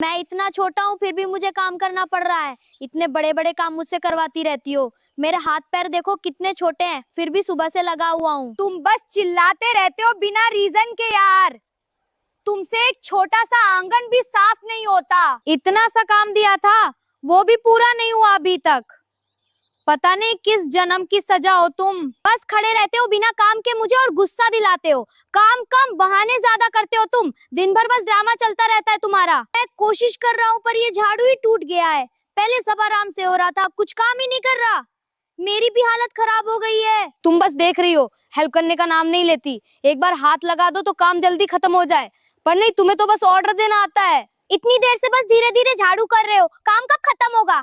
मैं इतना छोटा हूँ फिर भी मुझे काम करना पड़ रहा है। इतने बड़े बड़े काम मुझसे करवाती रहती हो। मेरे हाथ पैर देखो कितने छोटे हैं, फिर भी सुबह से लगा हुआ हूँ। तुम बस चिल्लाते रहते हो बिना रीजन के यार। तुमसे एक छोटा सा आंगन भी साफ नहीं होता। इतना सा काम दिया था, वो भी पूरा नहीं हुआ अभी तक। पता नहीं किस जन्म की सजा हो तुम। बस खड़े रहते हो बिना काम के मुझे और गुस्सा दिलाते हो। काम कम, बहाने ज्यादा करते हो तुम। दिन भर बस ड्रामा चलता रहता है तुम्हारा। मैं कोशिश कर रहा हूँ पर ये झाड़ू ही टूट गया है। पहले सब आराम से हो रहा था, अब कुछ काम ही नहीं कर रहा। मेरी भी हालत खराब हो गई है। तुम बस देख रही हो, हेल्प करने का नाम नहीं लेती। एक बार हाथ लगा दो तो काम जल्दी खत्म हो जाए, पर नहीं, तुम्हें तो बस ऑर्डर देना आता है। इतनी देर से बस धीरे धीरे झाड़ू कर रहे हो, काम कब खत्म होगा?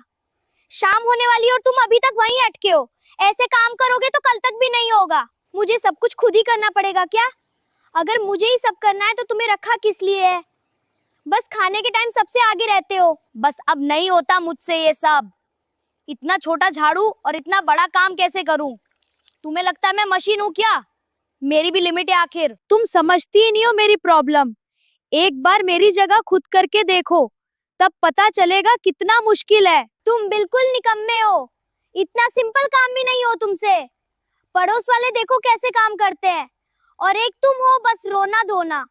शाम होने वाली और तुम अभी तक वहीं अटके हो। ऐसे काम करोगे तो कल तक भी नहीं होगा। मुझे सब कुछ खुद ही करना पड़ेगा क्या? अगर मुझे ही सब करना है तो तुम्हें रखा किस लिए है? बस खाने के टाइम सबसे आगे रहते हो। बस अब नहीं होता मुझसे ये सब। इतना छोटा झाड़ू और इतना बड़ा काम कैसे करूं? तुम्हें लगता है मैं मशीन हूँ क्या? मेरी भी लिमिट है आखिर। तुम समझती ही नहीं हो मेरी प्रॉब्लम। एक बार मेरी जगह खुद करके देखो, तब पता चलेगा कितना मुश्किल है। तुम बिल्कुल निकम्मे हो। इतना सिंपल काम भी नहीं हो तुमसे। पड़ोस वाले देखो कैसे काम करते हैं, और एक तुम हो बस रोना धोना।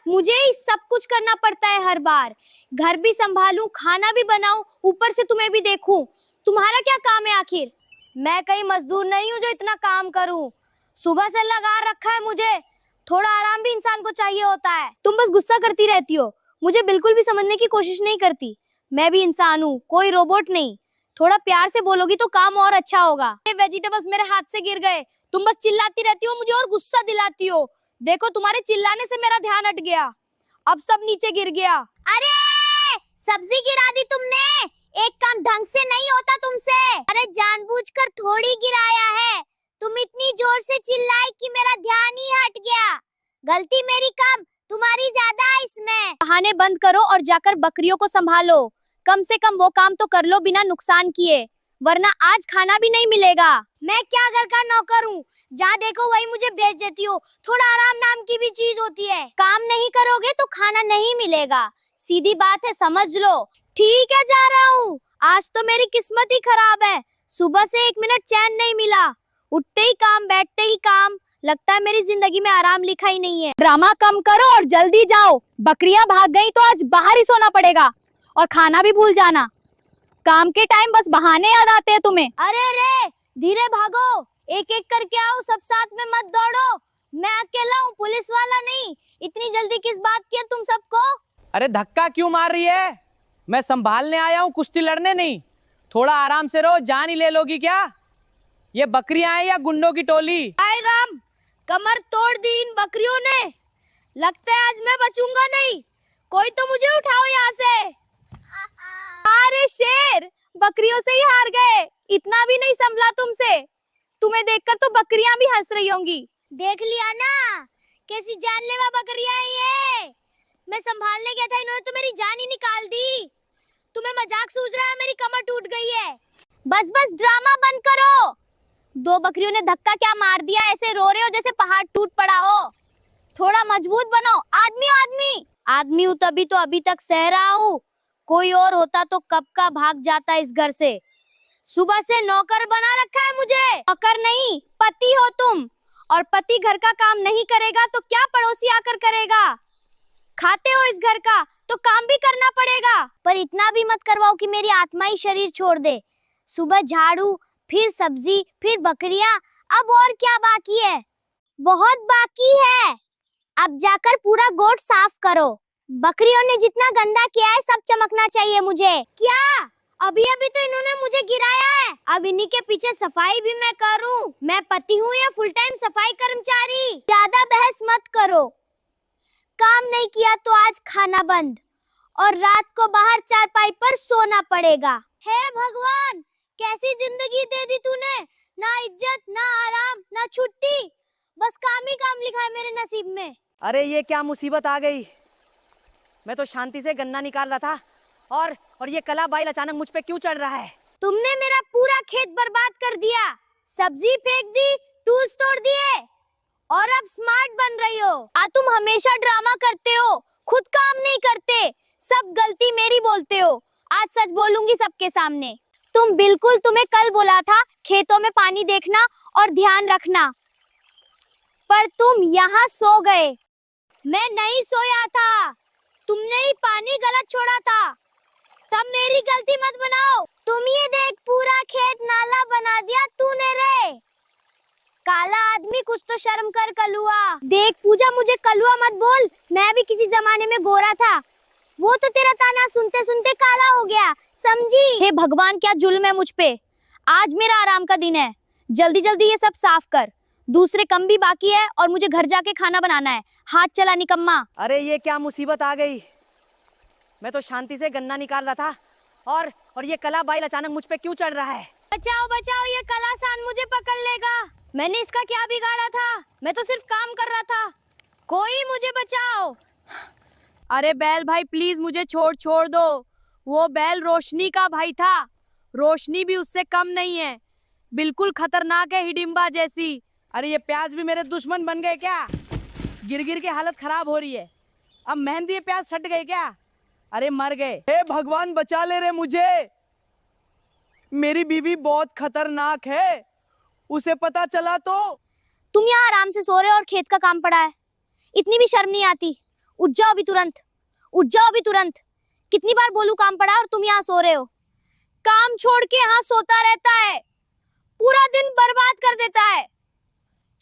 मुझे ही सब कुछ करना पड़ता है हर बार। घर भी संभालूं, खाना भी बनाऊं, ऊपर से तुम्हें भी देखूं। तुम्हारा क्या काम है आखिर? मैं कहीं मजदूर नहीं हूँ जो इतना काम करूं। सुबह से लगा रखा है मुझे। थोड़ा आराम भी इंसान को चाहिए होता है। तुम बस गुस्सा करती रहती हो, मुझे बिल्कुल भी समझने की कोशिश नहीं करती। मैं भी इंसान हूँ, कोई रोबोट नहीं। थोड़ा प्यार से बोलोगी तो काम और अच्छा होगा। ये वेजिटेबल्स मेरे हाथ से गिर गए। तुम बस चिल्लाती रहती हो मुझे और गुस्सा दिलाती हो। देखो तुम्हारे चिल्लाने से मेरा ध्यान हट गया, अब सब नीचे गिर गया। अरे सब्जी गिरा दी तुमने। एक काम ढंग से नहीं होता तुमसे। अरे जानबूझकर थोड़ी गिराया है। तुम इतनी जोर से चिल्लाई कि मेरा ध्यान ही हट गया। गलती मेरी कम, तुम्हारी ज्यादा है इसमें। बहाने बंद करो और जाकर बकरियों को संभालो। कम से कम वो काम तो कर लो बिना नुकसान किए, वरना आज खाना भी नहीं मिलेगा। मैं क्या घर का नौकर हूँ? जहाँ देखो वही मुझे भेज देती हो। थोड़ा आराम नाम की भी चीज होती है। काम नहीं करोगे तो खाना नहीं मिलेगा, सीधी बात है, समझ लो। ठीक है, जा रहा हूँ। आज तो मेरी किस्मत ही खराब है। सुबह से एक मिनट चैन नहीं मिला। उठते ही काम, बैठते ही काम। लगता है मेरी जिंदगी में आराम लिखा ही नहीं है। ड्रामा कम करो और जल्दी जाओ। बकरियां भाग गई तो आज बाहर ही सोना पड़ेगा, और खाना भी भूल जाना। काम के टाइम बस बहाने याद आते हैं तुम्हें। अरे रे, धीरे भागो, एक एक करके आओ, सब साथ में मत दौड़ो। मैं अकेला हूँ, पुलिस वाला नहीं। इतनी जल्दी किस बात की है तुम सबको? अरे धक्का क्यों मार रही है? मैं संभालने आया हूँ, कुश्ती लड़ने नहीं। थोड़ा आराम से रहो, जान ही ले लोगी क्या? ये बकरियां हैं या गुंडों की टोली? हाय राम, कमर तोड़ दी इन बकरियों ने। लगता है आज मैं बचूंगा नहीं। कोई तो मुझे उठाओ यहाँ से। अरे शेर, बकरियों से ही हार गए। इतना भी नहीं संभला तुमसे। तुम्हें देखकर तो बकरियां भी हंस रही होंगी। देख लिया ना, कैसी जानलेवा बकरियां हैं ये। मैं संभालने गया था, इन्होंने तो मेरी जान ही निकाल दी। तुम्हें मजाक सूझ रहा है? मेरी कमर टूट गई है। बस बस ड्रामा बंद करो। दो बकरियों ने धक्का क्या मार दिया? ऐसे रो रहे हो जैसे पहाड़ टूट पड़ा हो। थोड़ा मजबूत बनो। आदमी हो आदमी। आदमी हूँ तभी तो अभी तक सह रहा हूँ। कोई और होता तो कब का भाग जाता इस घर से। सुबह से नौकर बना रखा है मुझे। नौकर नहीं, पति हो तुम। और पति घर का काम नहीं करेगा तो क्या पड़ोसी आकर करेगा? खाते हो इस घर का तो काम भी करना पड़ेगा। पर इतना भी मत करवाओ कि मेरी आत्मा ही शरीर छोड़ दे। सुबह झाड़ू, फिर सब्जी, फिर बकरियां। अब और क्या बाकी है? बहुत बाकी है। अब जाकर पूरा गोठ साफ करो। बकरियों ने जितना गंदा किया है सब चमकना चाहिए मुझे। क्या? अभी अभी तो इन्होंने मुझे गिराया है। अब इन्हीं के पीछे सफाई भी मैं करूं? मैं पति हूँ या फुल टाइम सफाई कर्मचारी? ज्यादा बहस मत करो। काम नहीं किया तो आज खाना बंद, और रात को बाहर चारपाई पर सोना पड़ेगा। हे भगवान, कैसी जिंदगी दे दी तूने। ना इज्जत, ना आराम, ना छुट्टी। बस काम ही काम लिखा है मेरे नसीब में। अरे ये क्या मुसीबत आ गई। मैं तो शांति से गन्ना निकाल रहा था, और ये कला बाइल अचानक मुझ पे क्यों चढ़ रहा है? तुमने मेरा पूरा खेत बर्बाद कर दिया। सब्जी फेंक दी, टूल्स तोड़ दिए, और अब स्मार्ट बन रही हो। तुम हमेशा ड्रामा करते हो, खुद काम नहीं करते। सब गलती मेरी बोलते हो। आज सच बोलूंगी सबके सामने। तुम्हें कल बोला था खेतों में पानी देखना और ध्यान रखना, पर तुम यहाँ सो गए। मैं नहीं सोया था, तुमने ही पानी गलत छोड़ा था। तब मेरी गलती मत बनाओ। तुम ये देख, पूरा खेत नाला बना दिया तूने रे। काला आदमी, कुछ तो शर्म कर कलुआ। देख पूजा, मुझे कलुआ मत बोल, मैं भी किसी जमाने में गोरा था। वो तो तेरा ताना सुनते सुनते काला हो गया, समझी? हे भगवान, क्या जुल्म है मुझ पे। आज मेरा आराम का दिन है, जल्दी जल्दी ये सब साफ कर। दूसरे काम भी बाकी है और मुझे घर जाके खाना बनाना है। हाथ चला निकम्मा। अरे ये क्या मुसीबत आ गई। मैं तो शांति से गन्ना निकाल रहा था और ये कला बाइल अचानक मुझ पे क्यों चढ़ रहा है। बचाओ बचाओ, ये कलासान मुझे पकड़ लेगा। मैंने इसका क्या बिगाड़ा था? मैं तो सिर्फ काम कर रहा था। कोई मुझे बचाओ। अरे बैल भाई प्लीज मुझे छोड़ दो। वो बैल रोशनी का भाई था, रोशनी भी उससे कम नहीं है, बिल्कुल खतरनाक है, हिडिंबा जैसी। अरे ये प्याज भी मेरे दुश्मन बन गए क्या? गिर गिर के हालत खराब हो रही है। अब मेहंदी ये प्याज सट गए क्या? अरे मर गए। हे भगवान बचा ले रे मुझे। मेरी बीवी बहुत खतरनाक है, उसे पता चला तो। तुम यहाँ आराम से सो रहे हो और खेत का काम पड़ा है, इतनी भी शर्म नहीं आती? उठ जाओ अभी तुरंत, उठ जाओ अभी तुरंत। कितनी बार बोलूं काम पड़ा है और तुम यहाँ सो रहे हो। काम छोड़ के यहाँ सोता रहता है, पूरा दिन बर्बाद कर देता है।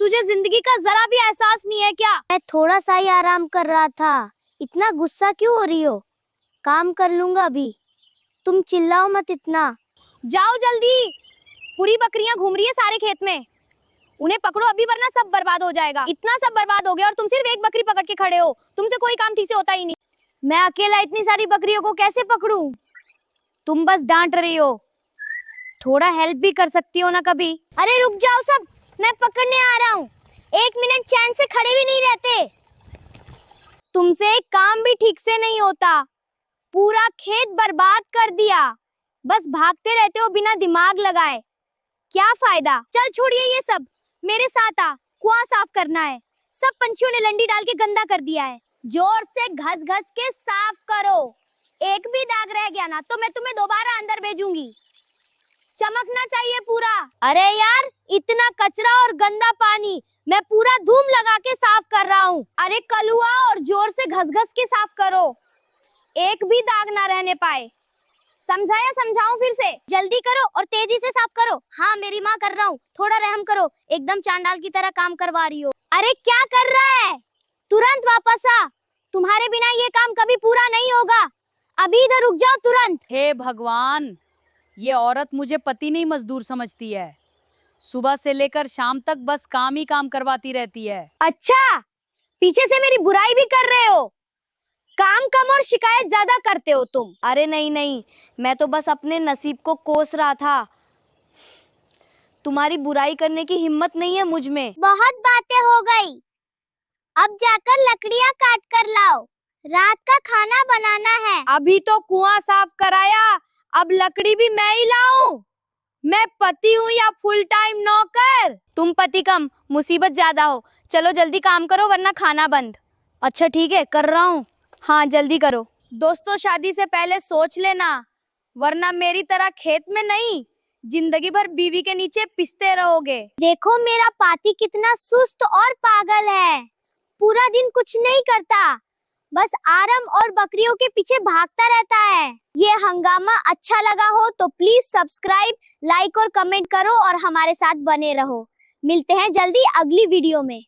तुझे जिंदगी का जरा भी एहसास नहीं है क्या? मैं थोड़ा सा ही आराम कर रहा था, इतना गुस्सा क्यों हो रही हो? काम कर लूंगा अभी, तुम चिल्लाओ मत इतना। जाओ जल्दी, पूरी बकरियां घूम रही है सारे खेत में, उन्हें पकड़ो अभी वरना सब बर्बाद हो जाएगा। इतना सब बर्बाद हो गया और तुम सिर्फ एक बकरी पकड़ के खड़े हो। तुमसे कोई काम ठीक से होता ही नहीं। मैं अकेला इतनी सारी बकरियों को कैसे पकड़ूं? तुम बस डांट रही हो, थोड़ा हेल्प भी कर सकती हो ना कभी। अरे रुक जाओ सब, मैं पकड़ने आ रहा हूँ। 1 मिनट चैन से खड़े भी नहीं रहते। तुमसे एक काम भी ठीक से नहीं होता, पूरा खेत बर्बाद कर दिया। बस भागते रहते हो बिना दिमाग लगाए, क्या फायदा? चल छोड़िए ये सब, मेरे साथ आ, कुआं साफ करना है। सब पंछियों ने लंडी डाल के गंदा कर दिया है। जोर से घस घस के साफ करो, एक भी दाग रह गया ना तो मैं तुम्हें दोबारा अंदर भेजूंगी। चमकना चाहिए पूरा। अरे यार, इतना कचरा और गंदा पानी, मैं पूरा धूम लगा के साफ कर रहा हूँ। अरे कलुआ, और जोर से घस घस के साफ करो, एक भी दाग ना रहने पाए। समझाया? समझाऊं फिर से? जल्दी करो और तेजी से साफ करो। हाँ मेरी माँ, कर रहा हूँ, थोड़ा रहम करो, एकदम चांडाल की तरह काम करवा रही हो। अरे क्या कर रहा है? तुरंत वापस आ, तुम्हारे बिना ये काम कभी पूरा नहीं होगा। अभी इधर रुक जाओ तुरंत। हे भगवान, ये औरत मुझे पति नहीं मजदूर समझती है। सुबह से लेकर शाम तक बस काम ही काम करवाती रहती है। अच्छा, पीछे से मेरी बुराई भी कर रहे हो? काम कम और शिकायत ज्यादा करते हो तुम। अरे नहीं नहीं, मैं तो बस अपने नसीब को कोस रहा था, तुम्हारी बुराई करने की हिम्मत नहीं है मुझ में। बहुत बातें हो गई, अब जाकर लकड़ियाँ काट कर लाओ, रात का खाना बनाना है। अभी तो कुआं साफ कराया, अब लकड़ी भी मैं ही लाऊं? मैं पति हूँ या फुल टाइम नौकर? तुम पति कम, मुसीबत ज्यादा हो। चलो जल्दी काम करो वरना खाना बंद। अच्छा ठीक है, कर रहा हूँ। हाँ जल्दी करो। दोस्तों, शादी से पहले सोच लेना, वरना मेरी तरह खेत में नहीं, जिंदगी भर बीवी के नीचे पिसते रहोगे। देखो मेरा पाती कितना सुस्त और पागल है, पूरा दिन कुछ नहीं करता, बस आराम और बकरियों के पीछे भागता रहता है। ये हंगामा अच्छा लगा हो तो प्लीज सब्सक्राइब, लाइक और कमेंट करो और हमारे साथ बने रहो। मिलते हैं जल्दी अगली वीडियो में।